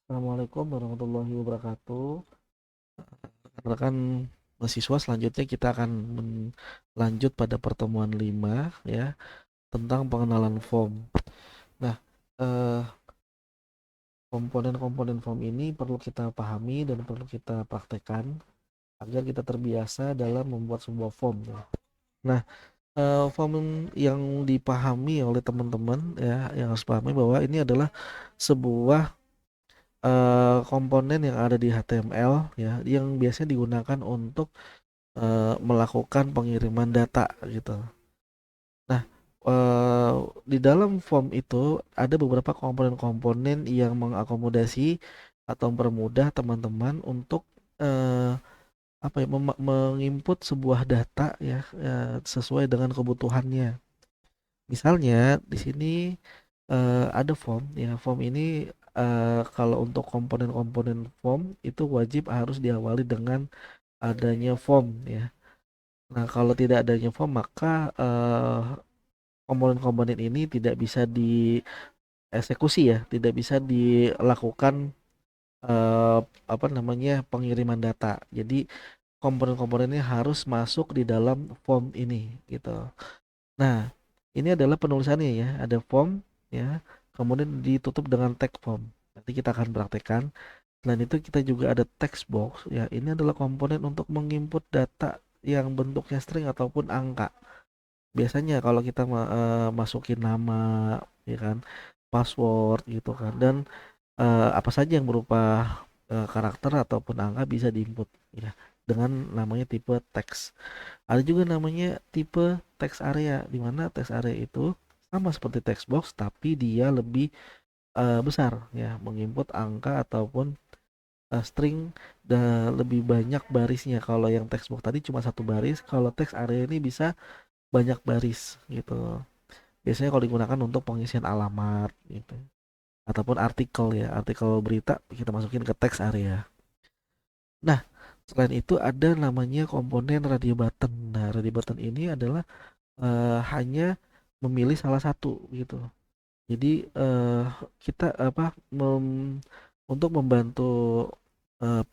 Assalamualaikum warahmatullahi wabarakatuh. Rekan mahasiswa, selanjutnya kita akan lanjut pada pertemuan 5 ya, tentang pengenalan form. Nah, eh, komponen-komponen form ini perlu kita pahami dan perlu kita praktekkan agar kita terbiasa dalam membuat sebuah form ya. Nah, form yang dipahami oleh teman-teman ya, yang harus pahami bahwa ini adalah sebuah komponen yang ada di HTML ya, yang biasanya digunakan untuk melakukan pengiriman data gitu. Nah, eh, di dalam form itu ada beberapa komponen-komponen yang mengakomodasi atau mempermudah teman-teman untuk eh, apa ya, menginput sebuah data ya, sesuai dengan kebutuhannya. Misalnya di sini ada form ya, form ini kalau untuk komponen-komponen form itu wajib harus diawali dengan adanya form ya. Nah, kalau tidak adanya form maka komponen-komponen ini tidak bisa dieksekusi ya, tidak bisa dilakukan eh, apa namanya pengiriman data. Jadi komponen-komponennya harus masuk di dalam form ini gitu. Nah, ini adalah penulisannya ya, ada form ya, kemudian ditutup dengan tag form. Nanti kita akan praktekkan. Selain itu kita juga ada text box ya. Ini adalah komponen untuk menginput data yang bentuknya string ataupun angka. Biasanya kalau kita masukin nama ya kan, password gitu kan, dan apa saja yang berupa karakter ataupun angka bisa diinput ya dengan namanya tipe teks. Ada juga namanya tipe teks area, di mana teks area itu sama seperti text box tapi dia lebih besar ya, menginput angka ataupun string dan lebih banyak barisnya. Kalau yang text box tadi cuma satu baris, kalau teks area ini bisa banyak baris gitu. Biasanya kalau digunakan untuk pengisian alamat gitu. Ataupun artikel ya, artikel berita kita masukin ke teks area. Nah, selain itu ada namanya komponen radio button. Nah, radio button ini adalah hanya memilih salah satu gitu. Jadi kita apa untuk membantu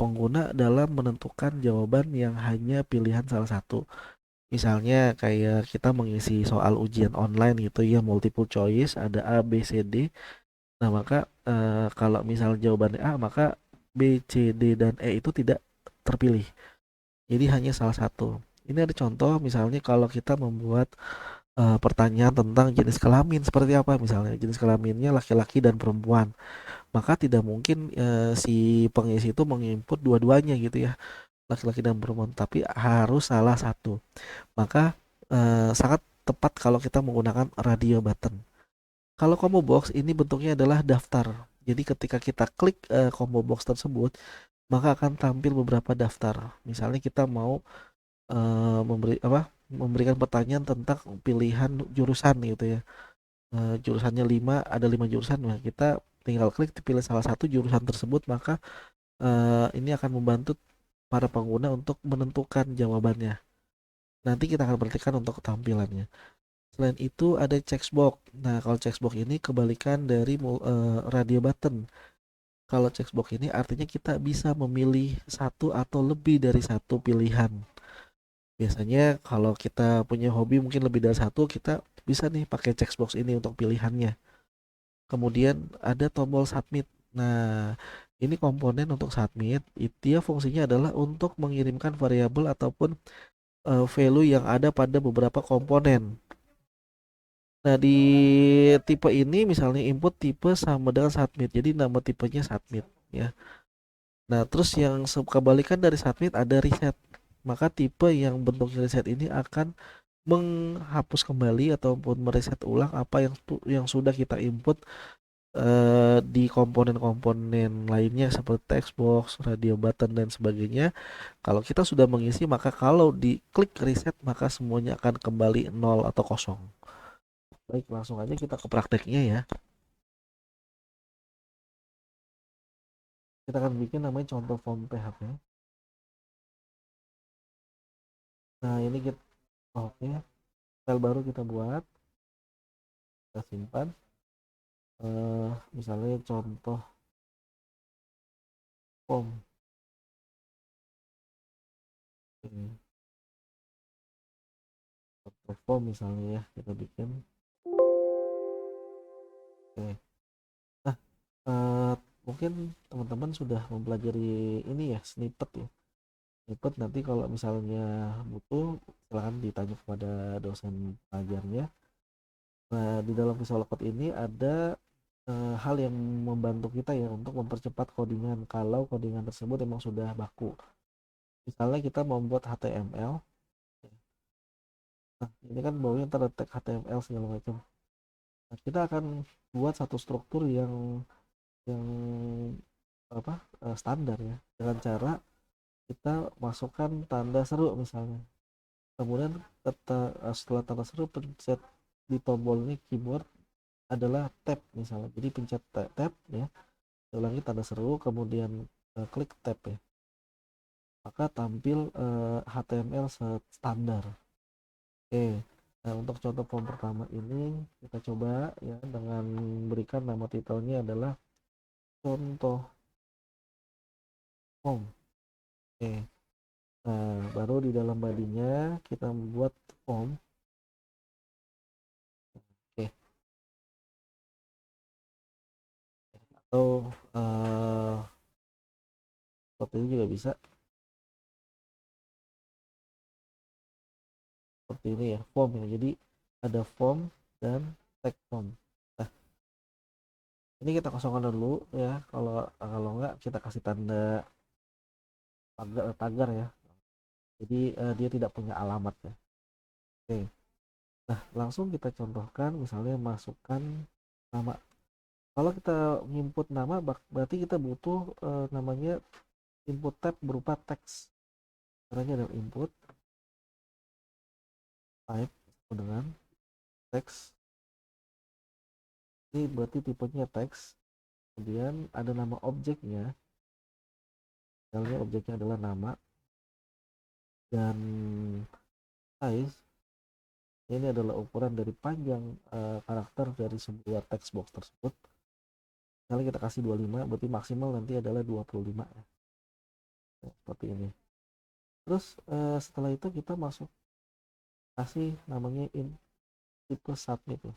pengguna dalam menentukan jawaban yang hanya pilihan salah satu. Misalnya kayak kita mengisi soal ujian online gitu ya, multiple choice, ada A, B, C, D. Nah, maka kalau misal jawabannya A, maka B, C, D, dan E itu tidak terpilih. Jadi hanya salah satu. Ini ada contoh misalnya kalau kita membuat pertanyaan tentang jenis kelamin seperti apa, misalnya jenis kelaminnya laki-laki dan perempuan. Maka tidak mungkin si pengisi itu menginput dua-duanya gitu ya, laki-laki dan perempuan, tapi harus salah satu. Maka sangat tepat kalau kita menggunakan radio button. Kalau combo box ini bentuknya adalah daftar. Jadi ketika kita klik combo box tersebut, maka akan tampil beberapa daftar. Misalnya kita mau memberikan pertanyaan tentang pilihan jurusan gitu ya. Jurusannya 5, ada 5 jurusan. Nah, kita tinggal klik pilih salah satu jurusan tersebut, maka ini akan membantu para pengguna untuk menentukan jawabannya. Nanti kita akan perhatikan untuk tampilannya. Selain itu ada checkbox. Nah, kalau checkbox ini kebalikan dari radio button. Kalau checkbox ini artinya kita bisa memilih satu atau lebih dari satu pilihan. Biasanya kalau kita punya hobi mungkin lebih dari satu, kita bisa nih pakai checkbox ini untuk pilihannya. Kemudian ada tombol submit. Nah, ini komponen untuk submit. Dia fungsinya adalah untuk mengirimkan variabel ataupun value yang ada pada beberapa komponen. Nah, di tipe ini misalnya input tipe sama dengan submit. Jadi nama tipenya submit ya. Nah, terus yang kebalikan dari submit ada reset. Maka tipe yang bentuknya reset ini akan menghapus kembali ataupun mereset ulang apa yang sudah kita input di komponen-komponen lainnya seperti text box, radio button dan sebagainya. Kalau kita sudah mengisi, maka kalau diklik reset maka semuanya akan kembali nol atau kosong. Baik, langsung aja kita ke prakteknya ya. Kita akan bikin namanya contoh form PHP. Nah, ini kita oke, file baru kita buat, kita simpan. Misalnya contoh form. Oke, contoh form misalnya ya kita bikin. Oke. Nah, eh, mungkin teman-teman sudah mempelajari ini ya, snippet ya. Snippet nanti kalau misalnya butuh silahkan ditanya kepada dosen pengajarnya. Nah, di dalam Visual Code ini ada hal yang membantu kita ya untuk mempercepat codingan kalau codingan tersebut memang sudah baku. Misalnya kita mau membuat HTML, nah ini kan baunya ntar ada tag HTML segala macam. Nah, kita akan buat satu struktur yang apa standar ya dengan cara kita masukkan tanda seru misalnya. Kemudian setelah tanda seru pencet di tombol ini keyboard adalah tab misalnya. Jadi pencet tab ya, ulangi tanda seru kemudian klik tab ya. Maka tampil HTML standar. Oke. Nah, untuk contoh form pertama ini kita coba ya dengan berikan nama titelnya adalah contoh form. Oke. Nah, baru di dalam bodinya kita membuat form. Oke. Atau seperti ini juga bisa. Seperti ini ya, form ya. Jadi ada form dan tag form. Nah, ini kita kosongkan dulu ya. Kalau enggak kita kasih tanda tagar ya. Jadi dia tidak punya alamat ya. Oke. Nah, langsung kita contohkan misalnya masukkan nama. Kalau kita input nama berarti kita butuh namanya input tab berupa teks. Caranya adalah input type dengan teks. Ini berarti tipenya teks. Kemudian ada nama objeknya. Misalnya objeknya adalah nama dan size. Ini adalah ukuran dari panjang karakter dari sebuah text box tersebut. Misalnya kita kasih 25, berarti maksimal nanti adalah 25 ya. Nah, seperti ini. Terus setelah itu kita masuk kasih namanya tipe submit ya.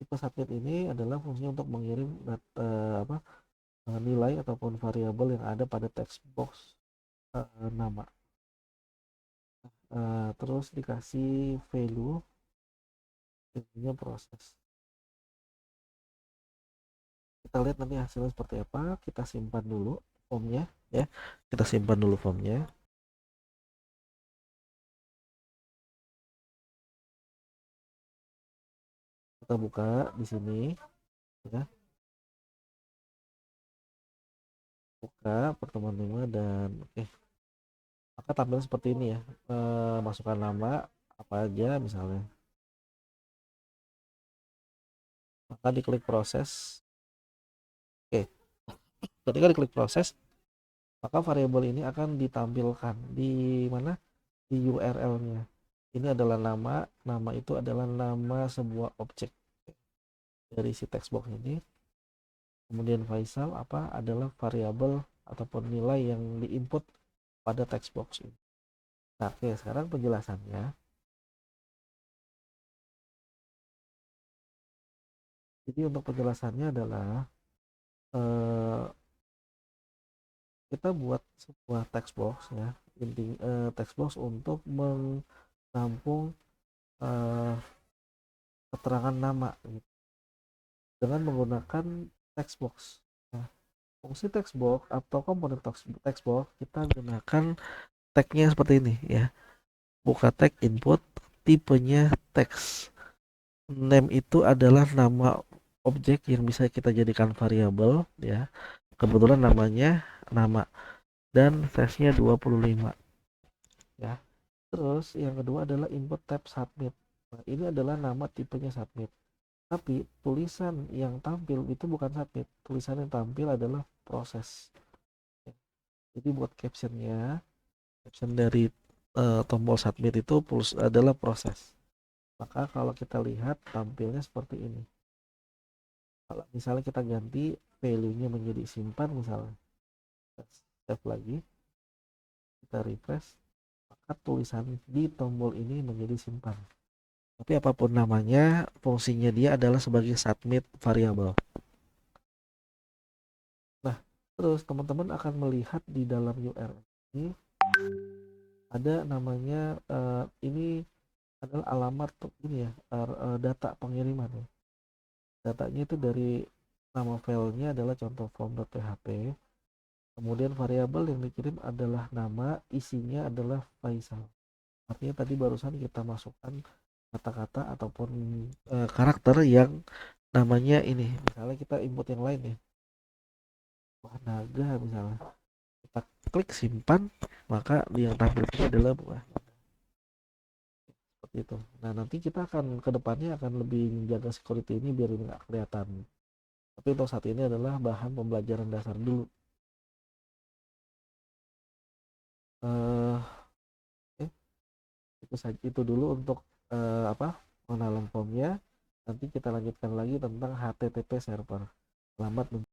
Tipe submit ini adalah fungsi untuk mengirim data, nilai ataupun variabel yang ada pada text box nama. Terus dikasih value, value-nya proses. Kita lihat nanti hasilnya seperti apa. Kita simpan dulu formnya ya. Kita simpan dulu formnya. Kita buka di sini ya. Buka pertemuan 5 dan oke. Maka tampil seperti ini ya. Masukkan nama apa aja misalnya. Maka diklik proses. Oke. Ketika diklik proses, maka variabel ini akan ditampilkan di mana? Di URL-nya. Ini adalah nama itu adalah nama sebuah objek dari si text box ini. Kemudian Faisal apa adalah variabel ataupun nilai yang diinput pada text box ini. Nah, oke, sekarang penjelasannya. Jadi untuk penjelasannya adalah eh, kita buat sebuah text box ya, inti text box untuk menampung eh, keterangan nama gitu, dengan menggunakan text box. Nah, fungsi text box atau komponen text box kita gunakan tagnya seperti ini ya. Buka tag input, tipenya text. Name itu adalah nama objek yang bisa kita jadikan variabel ya. Kebetulan namanya nama dan size-nya 25 ya. Terus yang kedua adalah input tab submit. Nah, ini adalah nama tipenya submit. Tapi tulisan yang tampil itu bukan submit. Tulisan yang tampil adalah proses. Jadi buat caption dari tombol submit itu adalah proses. Maka kalau kita lihat tampilnya seperti ini. Kalau misalnya kita ganti value-nya menjadi simpan misalnya, save lagi, kita refresh, maka tulisan di tombol ini menjadi simpan. Tapi apapun namanya, fungsinya dia adalah sebagai submit variabel. Nah, terus teman-teman akan melihat di dalam URL ini ada namanya ini adalah alamat ini ya, data pengiriman ya. Datanya itu dari nama filenya adalah contoh form.php. Kemudian variabel yang dikirim adalah nama, isinya adalah Faisal. Artinya tadi barusan kita masukkan kata-kata ataupun karakter yang namanya ini. Misalnya kita input yang lain ya. Buah naga misalnya. Kita klik simpan, maka yang tampil itu adalah buah naga. Seperti itu. Nah, nanti kita akan ke depannya akan lebih menjaga security ini biar ini nggak kelihatan. Tapi untuk saat ini adalah bahan pembelajaran dasar dulu. Eh, eh, itu saja itu dulu untuk apa mengenal formnya. Nanti kita lanjutkan lagi tentang HTTP server. Selamat